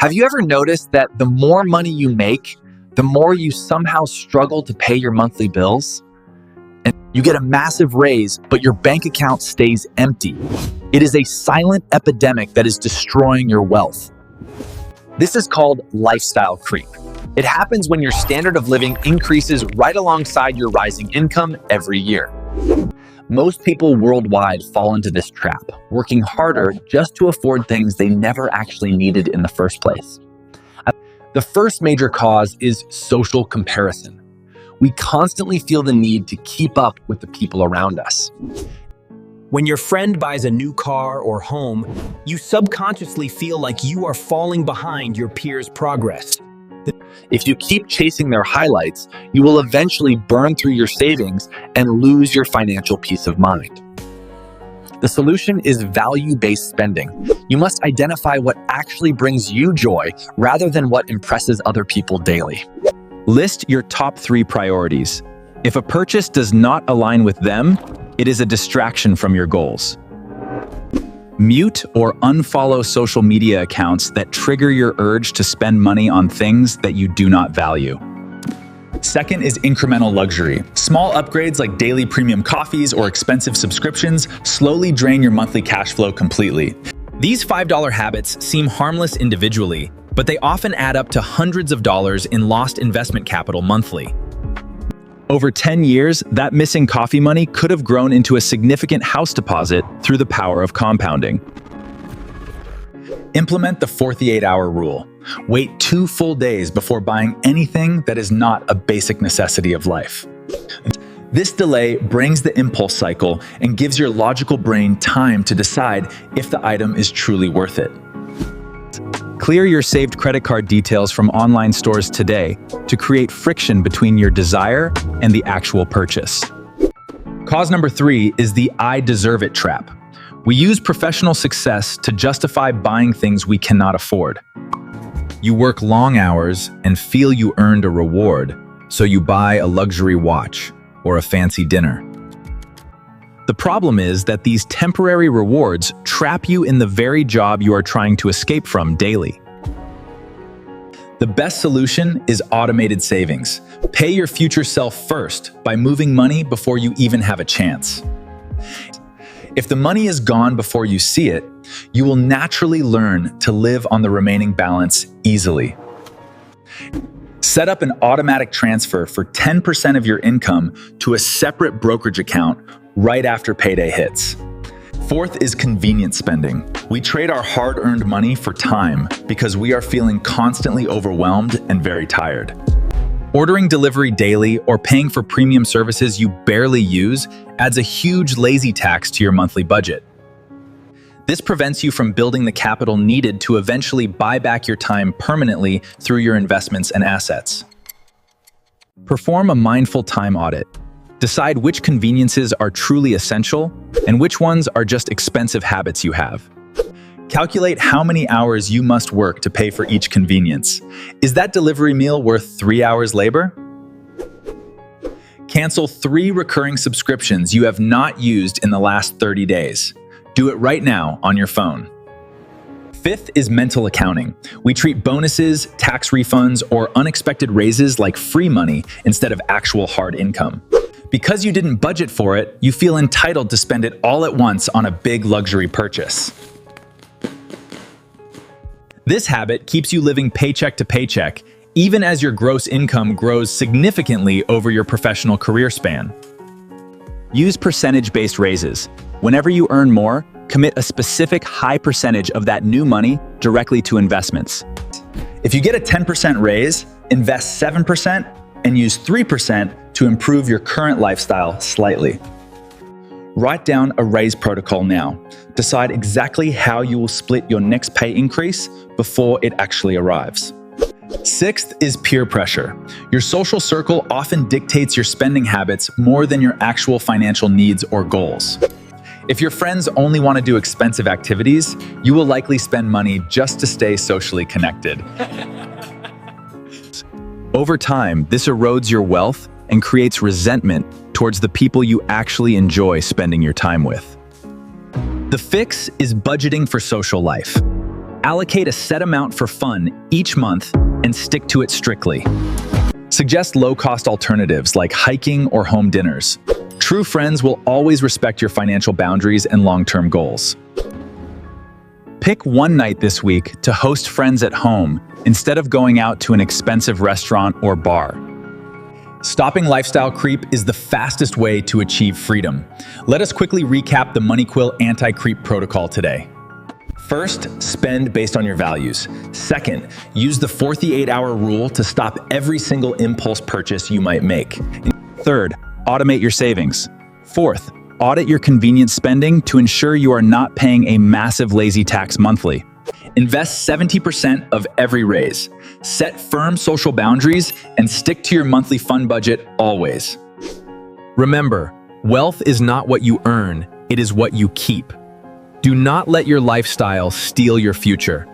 Have you ever noticed that the more money you make, the more you somehow struggle to pay your monthly bills? And you get a massive raise, but your bank account stays empty. It is a silent epidemic that is destroying your wealth. This is called lifestyle creep. It happens when your standard of living increases right alongside your rising income every year. Most people worldwide fall into this trap, working harder just to afford things they never actually needed in the first place. The first major cause is social comparison. We constantly feel the need to keep up with the people around us. When your friend buys a new car or home, you subconsciously feel like you are falling behind your peers' progress. If you keep chasing their highlights, you will eventually burn through your savings and lose your financial peace of mind. The solution is value-based spending. You must identify what actually brings you joy rather than what impresses other people daily. List your top 3 priorities. If a purchase does not align with them, it is a distraction from your goals. Mute or unfollow social media accounts that trigger your urge to spend money on things that you do not value. Second is incremental luxury. Small upgrades like daily premium coffees or expensive subscriptions slowly drain your monthly cash flow completely. These $5 habits seem harmless individually, but they often add up to hundreds of dollars in lost investment capital monthly. Over 10 years, that missing coffee money could have grown into a significant house deposit through the power of compounding. Implement the 48-hour rule. Wait 2 full days before buying anything that is not a basic necessity of life. This delay brings the impulse cycle and gives your logical brain time to decide if the item is truly worth it. Clear your saved credit card details from online stores today to create friction between your desire and the actual purchase. Cause number 3 is the "I deserve it" trap. We use professional success to justify buying things we cannot afford. You work long hours and feel you earned a reward, so you buy a luxury watch or a fancy dinner. The problem is that these temporary rewards trap you in the very job you are trying to escape from daily. The best solution is automated savings. Pay your future self first by moving money before you even have a chance. If the money is gone before you see it, you will naturally learn to live on the remaining balance easily. Set up an automatic transfer for 10% of your income to a separate brokerage account right after payday hits. Fourth is convenience spending. We trade our hard-earned money for time because we are feeling constantly overwhelmed and very tired. Ordering delivery daily or paying for premium services you barely use adds a huge lazy tax to your monthly budget. This prevents you from building the capital needed to eventually buy back your time permanently through your investments and assets. Perform a mindful time audit. Decide which conveniences are truly essential and which ones are just expensive habits you have. Calculate how many hours you must work to pay for each convenience. Is that delivery meal worth 3 hours labor? Cancel 3 recurring subscriptions you have not used in the last 30 days. Do it right now on your phone. Fifth is mental accounting. We treat bonuses, tax refunds, or unexpected raises like free money instead of actual hard income. Because you didn't budget for it, you feel entitled to spend it all at once on a big luxury purchase. This habit keeps you living paycheck to paycheck, even as your gross income grows significantly over your professional career span. Use percentage-based raises. Whenever you earn more, commit a specific high percentage of that new money directly to investments. If you get a 10% raise, invest 7% and use 3% to improve your current lifestyle slightly. Write down a raise protocol now. Decide exactly how you will split your next pay increase before it actually arrives. Sixth is peer pressure. Your social circle often dictates your spending habits more than your actual financial needs or goals. If your friends only want to do expensive activities, you will likely spend money just to stay socially connected. Over time, this erodes your wealth and creates resentment towards the people you actually enjoy spending your time with. The fix is budgeting for social life. Allocate a set amount for fun each month and stick to it strictly. Suggest low-cost alternatives like hiking or home dinners. True friends will always respect your financial boundaries and long-term goals. Pick one night this week to host friends at home instead of going out to an expensive restaurant or bar. Stopping lifestyle creep is the fastest way to achieve freedom. Let us quickly recap the Money Quill Anti-Creep Protocol today. First, spend based on your values. Second, use the 48-hour rule to stop every single impulse purchase you might make. Third, automate your savings. Fourth, audit your convenience spending to ensure you are not paying a massive lazy tax monthly. Invest 70% of every raise. Set firm social boundaries and stick to your monthly fund budget always. Remember, wealth is not what you earn, it is what you keep. Do not let your lifestyle steal your future.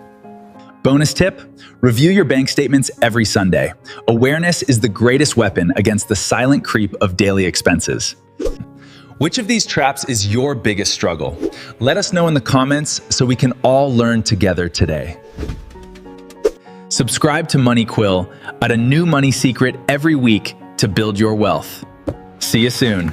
Bonus tip, review your bank statements every Sunday. Awareness is the greatest weapon against the silent creep of daily expenses. Which of these traps is your biggest struggle? Let us know in the comments so we can all learn together today. Subscribe to Money Quill, add a new money secret every week to build your wealth. See you soon.